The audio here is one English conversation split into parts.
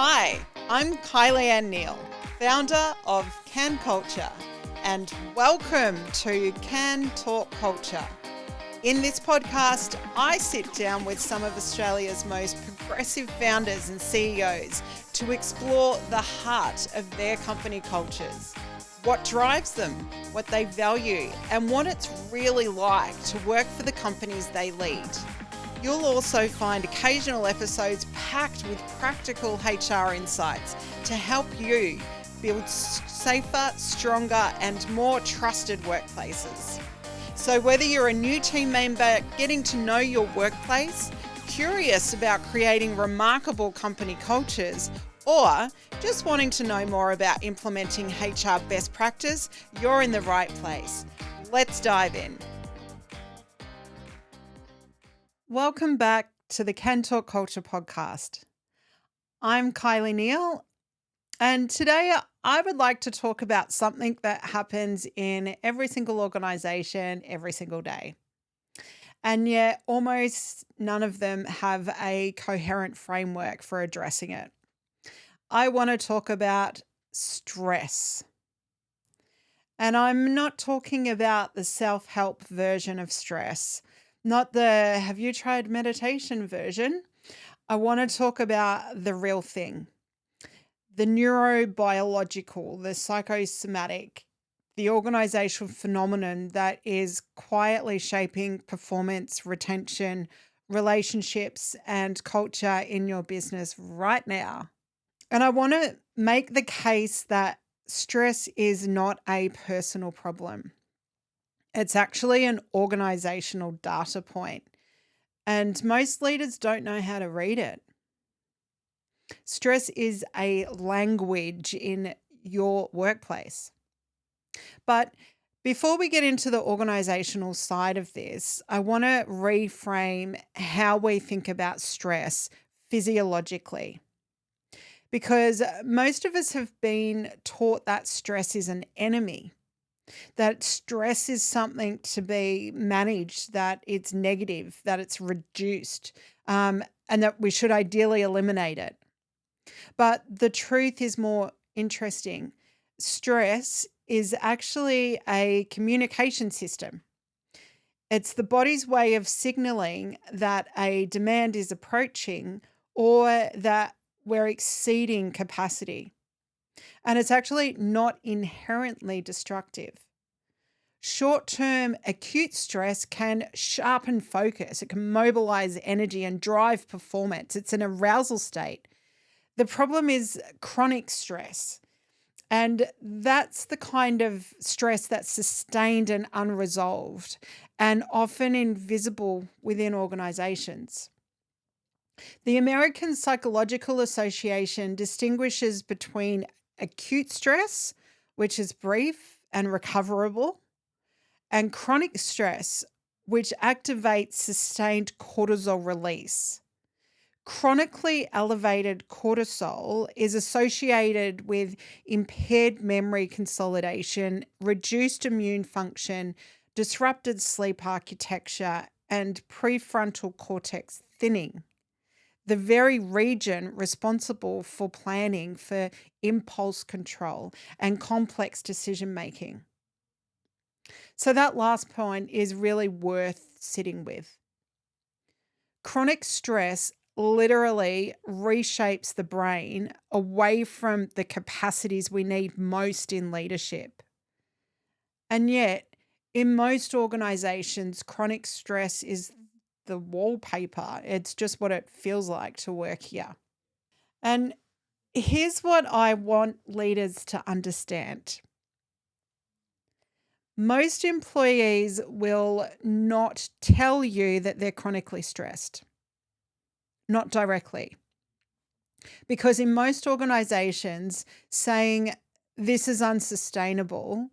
Hi, I'm Kylie Anne Neal, founder of Kan Culture, and welcome to Kan Talk Kulture. In this podcast, I sit down with some of Australia's most progressive founders and CEOs to explore the heart of their company cultures, what drives them, what they value, and what it's really like to work for the companies they lead. You'll also find occasional episodes packed with practical HR insights to help you build safer, stronger, and more trusted workplaces. So whether you're a new team member getting to know your workplace, curious about creating remarkable company cultures, or just wanting to know more about implementing HR best practice, you're in the right place. Let's dive in. Welcome back to the Kan Talk Kulture podcast. I'm Kylie Neal, and today I would like to talk about something that happens in every single organisation every single day. And yet almost none of them have a coherent framework for addressing it. I want to talk about stress. And I'm not talking about the self-help version of stress, not the have you tried meditation version. I want to talk about the real thing, the neurobiological, the psychosomatic, the organizational phenomenon that is quietly shaping performance, retention, relationships, and culture in your business right now. And I want to make the case that stress is not a personal problem. It's actually an organizational data point, and most leaders don't know how to read it. Stress is a language in your workplace. But before we get into the organizational side of this, I want to reframe how we think about stress physiologically. Because most of us have been taught that stress is an enemy, that stress is something to be managed, that it's negative, that it's reduced, and that we should ideally eliminate it. But the truth is more interesting. Stress is actually a communication system. It's the body's way of signaling that a demand is approaching or that we're exceeding capacity. And it's actually not inherently destructive. Short-term acute stress can sharpen focus. It can mobilize energy and drive performance. It's an arousal state. The problem is chronic stress. And that's the kind of stress that's sustained and unresolved and often invisible within organizations. The American Psychological Association distinguishes between acute stress, which is brief and recoverable, and chronic stress, which activates sustained cortisol release. Chronically elevated cortisol is associated with impaired memory consolidation, reduced immune function, disrupted sleep architecture, and prefrontal cortex thinning, the very region responsible for planning, for impulse control, and complex decision making. So that last point is really worth sitting with. Chronic stress literally reshapes the brain away from the capacities we need most in leadership. And yet, in most organizations, chronic stress is the wallpaper. It's just what it feels like to work here. And here's what I want leaders to understand. Most employees will not tell you that they're chronically stressed. Not directly. Because in most organizations, saying this is unsustainable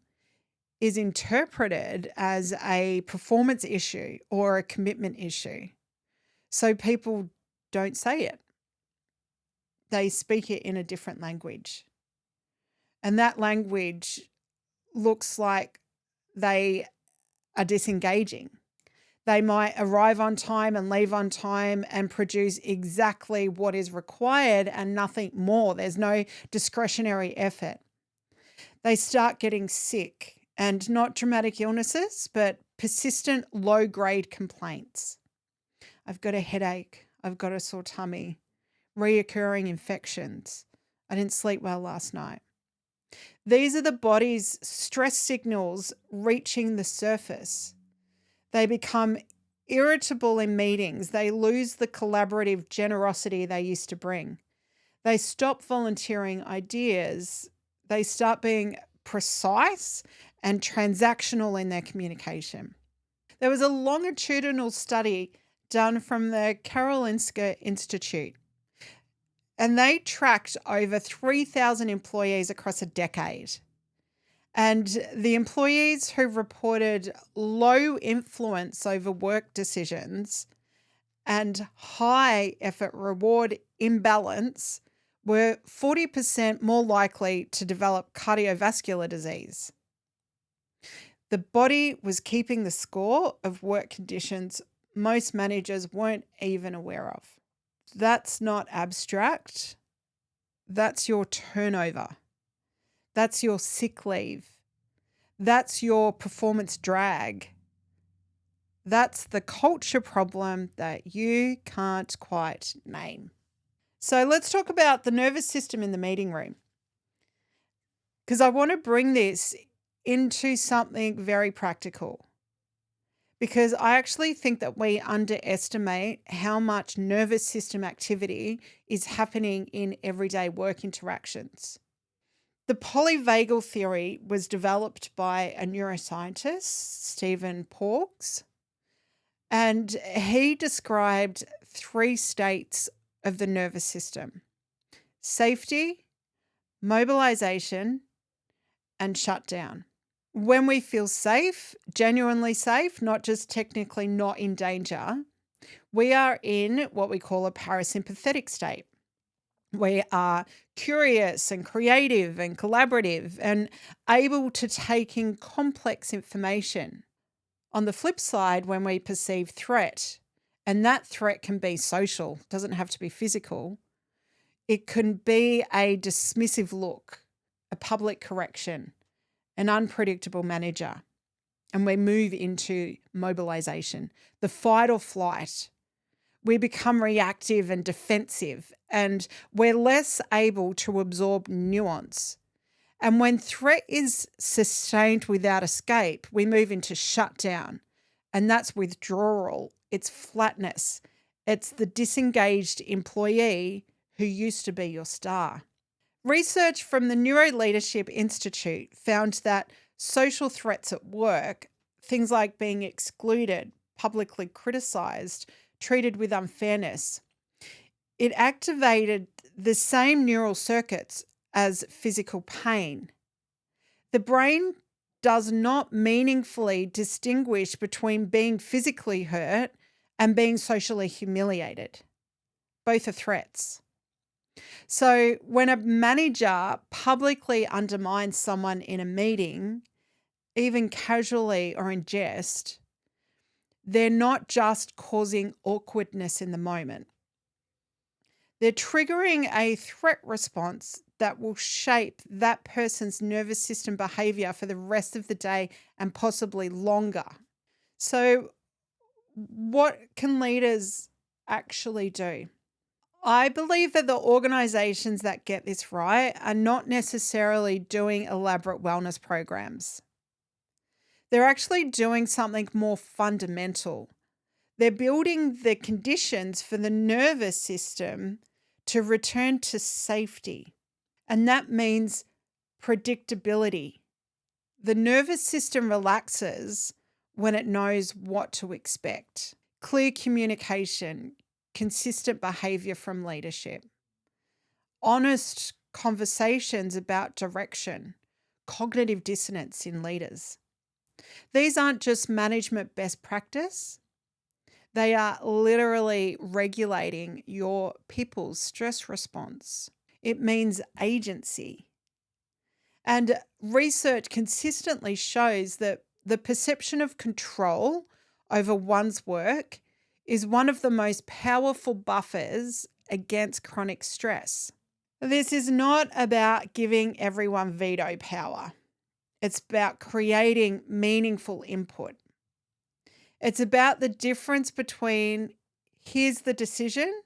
is interpreted as a performance issue or a commitment issue. So people don't say it. They speak it in a different language. And that language looks like they are disengaging. They might arrive on time and leave on time and produce exactly what is required and nothing more. There's no discretionary effort. They start getting sick, and not dramatic illnesses, but persistent low-grade complaints. I've got a headache. I've got a sore tummy. Reoccurring infections. I didn't sleep well last night. These are the body's stress signals reaching the surface. They become irritable in meetings. They lose the collaborative generosity they used to bring. They stop volunteering ideas. They start being precise and transactional in their communication. There was a longitudinal study done from the Karolinska Institute, and they tracked over 3,000 employees across a decade. And the employees who reported low influence over work decisions and high effort reward imbalance were 40% more likely to develop cardiovascular disease. The body was keeping the score of work conditions most managers weren't even aware of. That's not abstract. That's your turnover. That's your sick leave. That's your performance drag. That's the culture problem that you can't quite name. So let's talk about the nervous system in the meeting room, because I want to bring this into something very practical, because I actually think that we underestimate how much nervous system activity is happening in everyday work interactions. The polyvagal theory was developed by a neuroscientist, Stephen Porges, and he described 3 states of the nervous system: safety, mobilization, and shutdown. When we feel safe, genuinely safe, not just technically not in danger, we are in what we call a parasympathetic state. We are curious and creative and collaborative and able to take in complex information. On the flip side, when we perceive threat, and that threat can be social, doesn't have to be physical, it can be a dismissive look, a public correction, an unpredictable manager, and we move into mobilization, the fight or flight. We become reactive and defensive, and we're less able to absorb nuance. And when threat is sustained without escape, we move into shutdown, and that's withdrawal. It's flatness. It's the disengaged employee who used to be your star. Research from the Neuro Leadership Institute found that social threats at work, things like being excluded, publicly criticized, treated with unfairness, it activated the same neural circuits as physical pain. The brain does not meaningfully distinguish between being physically hurt and being socially humiliated. Both are threats. So when a manager publicly undermines someone in a meeting, even casually or in jest, they're not just causing awkwardness in the moment. They're triggering a threat response that will shape that person's nervous system behavior for the rest of the day and possibly longer. So what can leaders actually do? I believe that the organizations that get this right are not necessarily doing elaborate wellness programs. They're actually doing something more fundamental. They're building the conditions for the nervous system to return to safety. And that means predictability. The nervous system relaxes when it knows what to expect. Clear communication, consistent behavior from leadership, honest conversations about direction, cognitive dissonance in leaders. These aren't just management best practice. They are literally regulating your people's stress response. It means agency. And research consistently shows that the perception of control over one's work is one of the most powerful buffers against chronic stress. This is not about giving everyone veto power. It's about creating meaningful input. It's about the difference between here's the decision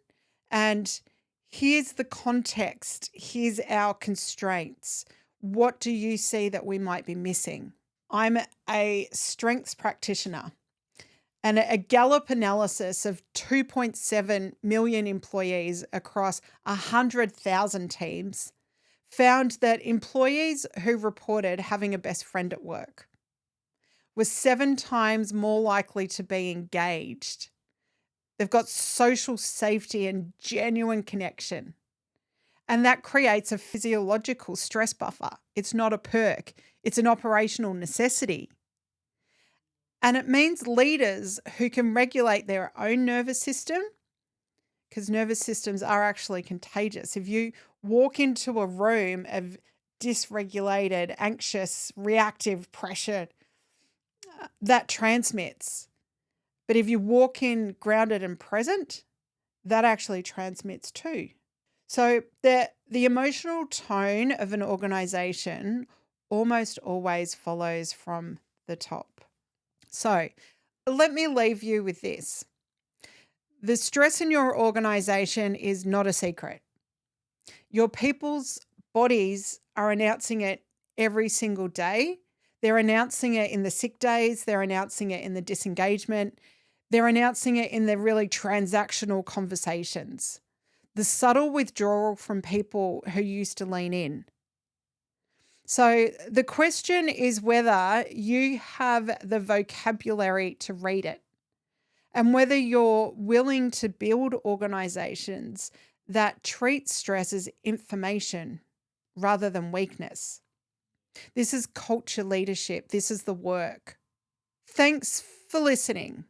and here's the context, here's our constraints. What do you see that we might be missing? I'm a strengths practitioner, and a Gallup analysis of 2.7 million employees across 100,000 teams found that employees who reported having a best friend at work were 7 times more likely to be engaged. They've got social safety and genuine connection. And that creates a physiological stress buffer. It's not a perk. It's an operational necessity. And it means leaders who can regulate their own nervous system, because nervous systems are actually contagious. If you walk into a room of dysregulated, anxious, reactive pressure, that transmits. But if you walk in grounded and present, that actually transmits too. So the emotional tone of an organization almost always follows from the top. So let me leave you with this. The stress in your organization is not a secret. Your people's bodies are announcing it every single day. They're announcing it in the sick days. They're announcing it in the disengagement. They're announcing it in the really transactional conversations. The subtle withdrawal from people who used to lean in. So the question is whether you have the vocabulary to read it and whether you're willing to build organizations that treat stress as information rather than weakness. This is culture leadership. This is the work. Thanks for listening.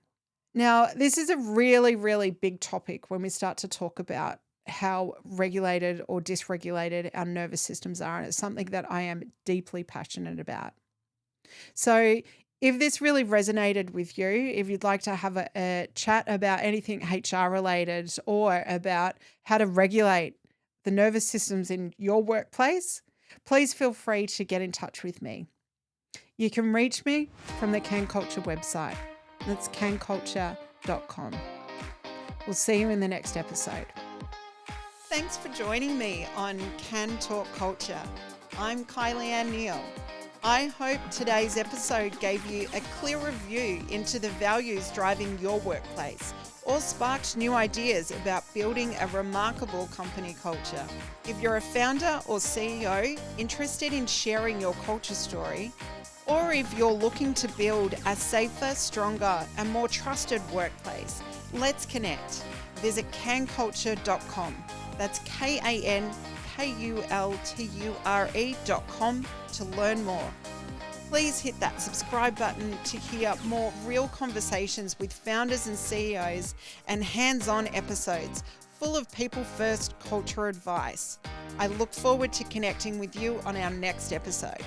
Now, this is a really, really big topic when we start to talk about how regulated or dysregulated our nervous systems are. And it's something that I am deeply passionate about. So if this really resonated with you, if you'd like to have a chat about anything HR related or about how to regulate the nervous systems in your workplace, please feel free to get in touch with me. You can reach me from the Kan Culture website. That's canculture.com. We'll see you in the next episode. Thanks for joining me on Kan Talk Culture. I'm Kylie Anne Neal. I hope today's episode gave you a clearer view into the values driving your workplace or sparked new ideas about building a remarkable company culture. If you're a founder or CEO interested in sharing your culture story, or if you're looking to build a safer, stronger, and more trusted workplace, let's connect. Visit canculture.com. That's KANKULTURE.com to learn more. Please hit that subscribe button to hear more real conversations with founders and CEOs and hands-on episodes full of people-first culture advice. I look forward to connecting with you on our next episode.